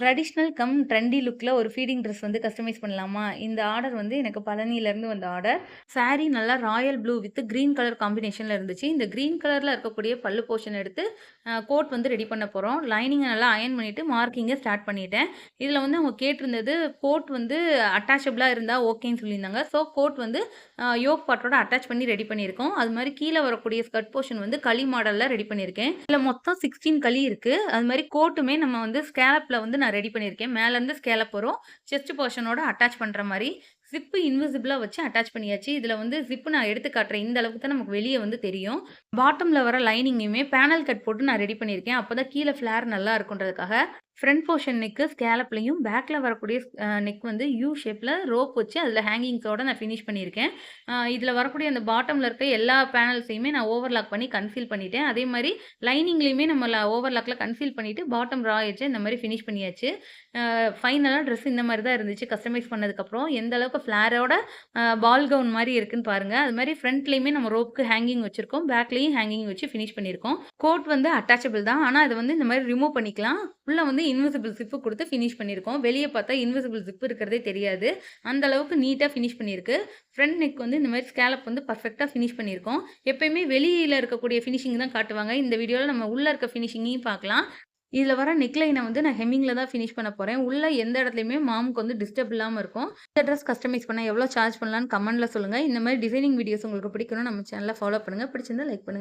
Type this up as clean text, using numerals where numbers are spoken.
Traditional come trendy லுக்ல ஒரு feeding dress வந்து customise பண்ணலாமா? இந்த ஆர்டர் வந்து எனக்கு பழனியிலேருந்து வந்த ஆர்டர். சாரி நல்லா royal blue with green colour காம்பினேஷன்ல இருந்துச்சு. இந்த கிரீன் கலர்ல இருக்கக்கூடிய பல்லு போர்ஷன் எடுத்து கோட் வந்து ரெடி பண்ண போறோம். லைனிங்க நல்லா அயர்ன் பண்ணிட்டு மார்க்கிங்க ஸ்டார்ட் பண்ணிட்டேன். இதில வந்து அவங்க கேட்டிருந்தது கோட் வந்து அட்டாச்சபிளா இருந்தா ஓகேன்னு சொல்லியிருந்தாங்க. ஸோ கோட் வந்து யோக் பார்ட்டோட அட்டாச் பண்ணி ரெடி பண்ணியிருக்கோம். அது மாரி கீழ வரக்கூடிய ஸ்கர்ட் போர்ஷன் வந்து களி மாடல்ல ரெடி பண்ணியிருக்கேன். இதில மொத்தம் 16 களி இருக்கு. அது மாரி கோட்டுமே நம்ம வந்து ஸ்கேலப்ல வந்து நான் ரெடி பண்ணியிருக்கேன். மேலேருந்து ஸ்கேலப் வரும். செஸ்ட் போர்ஷனோட அட்டாச் பண்ற மாரி. ஜிப் இன்விசிபிளா வச்சு அட்டாச் பண்ணியாச்சு. இதில வந்து ஜிப் நான் எடுத்து காட்டுறேன். இந்த அளவுக்கு தான் நமக்கு வெளிய வந்து தெரியும். பாட்டம்ல வர லைனிங்குமே பேனல் கட் போட்டு நான் ரெடி பண்ணியிருக்கேன். அப்பதான் கீழ ஃப்ளேர் நல்லா இருக்குன்றதுக்காக. ஃப்ரண்ட் போர்ஷன் நெக்கு ஸ்கேலப்லயும், பேக்ல வரக்கூடிய நெக் வந்து யூ ஷேப்ல ரோப் வச்சு அதில ஹேங்கிங்ஸோட நான் ஃபினிஷ் பண்ணியிருக்கேன். இதில வரக்கூடிய அந்த பாட்டம்ல இருக்க எல்லா பேனல்ஸையுமே நான் ஓவர்லாக் பண்ணி கன்சீல் பண்ணிட்டேன். அதே மாரி லைனிங்லயுமே நம்ம ஓவர்லாக்ல கன்சீல் பண்ணிட்டு பாட்டம் ரா எட்ஜ இந்த மாரி ஃபினிஷ் பண்ணியாச்சு. ஃபைனலா ட்ரெஸ் இந்த மாரி தான் இருந்துச்சு கஸ்டமைஸ் பண்ணதுக்கப்புறம். எந்த அளவுக்கு ஃப்ளேரோட பால் கவுன் மாரி இருக்குன்னு பாருங்க. அது மாரி ஃப்ரண்ட்லயுமே நம்ம ரோப்க்கு ஹேங்கிங் வச்சிருக்கோம். பேக்லயும் ஹேங்கிங் வச்சு ஃபினிஷ் பண்ணியிருக்கோம். கோட் வந்து அட்டாச்சபிள் தான். ஆனா அத வந்து இந்த மாரி ரிமூவ் பண்ணிக்கலாம். உள்ள வந்து இன்விசிபிள் ஜிப் குடுத்து ஃபினிஷ் பண்ணியிருக்கோம். வெளிய பார்த்தா இன்விசிபிள் ஜிப் இருக்கிறதே தெரியாது. அந்த அளவுக்கு நீட்டா ஃபினிஷ் பண்ணியிருக்கு. ஃப்ரண்ட் நெக் வந்து இந்த மாரி ஸ்கேலப் வந்து பெர்ஃபெக்ட்டா ஃபினிஷ் பண்ணியிருக்கோம். எப்பயுமே வெளியில இருக்கக்கூடிய ஃபினிஷிங் தான் காட்டுவாங்க. இந்த வீடியோல நம்ம உள்ள இருக்க ஃபினிஷிங்கையும் பார்க்கலாம். இதில வர நெக் லைன வந்து நான் ஹெம்மிங்ல தான் ஃபினிஷ் பண்ண போறேன். உள்ள எந்த இடத்துலயுமே மாமுக்கு வந்து டிஸ்டர்ப் இல்லாம இருக்கும். இந்த ட்ரெஸ் கஸ்டமைஸ் பண்ண எவ்வளோ சார்ஜ் பண்ணலான்னு கமெண்ட்ல சொல்லுங்க. இந்த மாரி டிசைனிங் வீடியோஸ் உங்களுக்கு பிடிக்கணும்னா நம்ம சேனல ஃபாலோ பண்ணுங்க. பிடிச்சிருந்தா லைக் பண்ணுங்க.